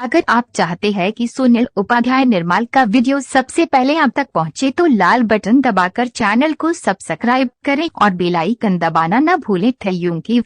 अगर आप चाहते हैं कि सुनील उपाध्याय निर्माल का वीडियो सबसे पहले आप तक पहुंचे तो लाल बटन दबाकर चैनल को सब्सक्राइब करें और बेल आइकन दबाना न भूलें। Thank you.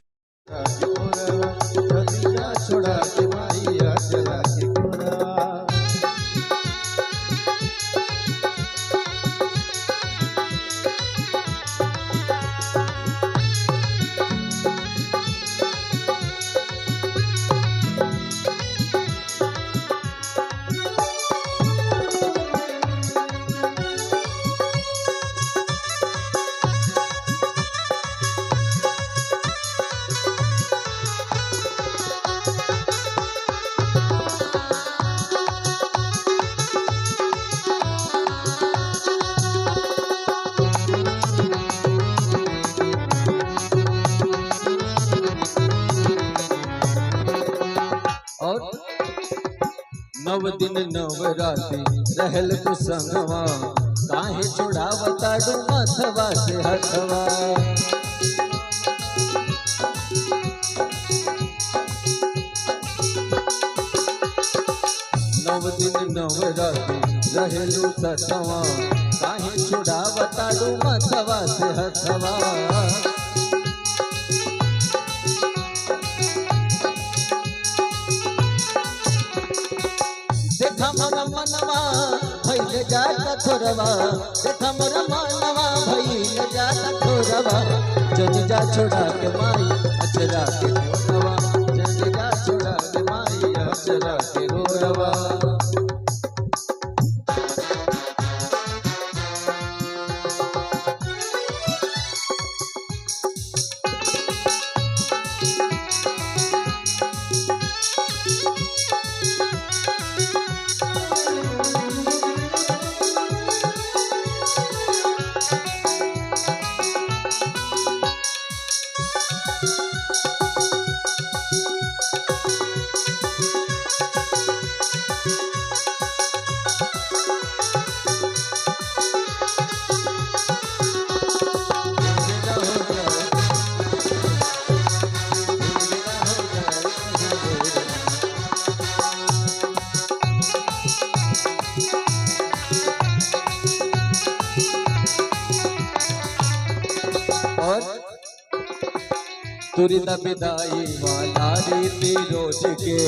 और नव दिन नव राति रहल तू संगवा, काहे छुड़ावताडू मथवा से हथवा। नव दिन नव राति रहलू सतवा, काहे छुड़ावताडू मथवा से हथवा। देखा मोरा मनवा भइल जाता थोरवा, देखा मोरा मनवा भइल जाता थोरवा। जन जा छोड़ा के माई अचरा के गोरवा, जन जा छोड़ा के माई अचरा के गोरवा। और तुरिदा विदाई वाला रीति रोज के,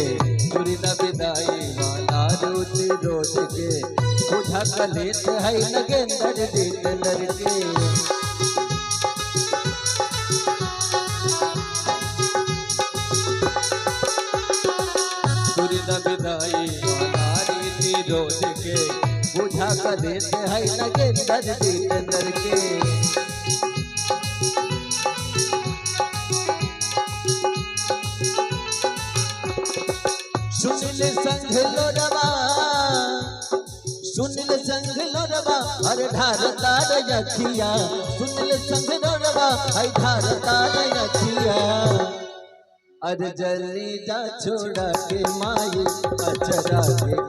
तुरिदा विदाई वाला रीति रोज के। बुझा कलेत है नगेंदर दिल लड़के। तुरिदा विदाई वाला रीति रोज के, बुझा कलेत है नगेंदर दिल लड़के। सुनील संग लोरवा, सुनील संग लोरवा, हर ढार तार यखिया। सुनील संग लोरवा, हर ढार तार यखिया। अरे जल्दी जा छोड़ा के माई अचरा के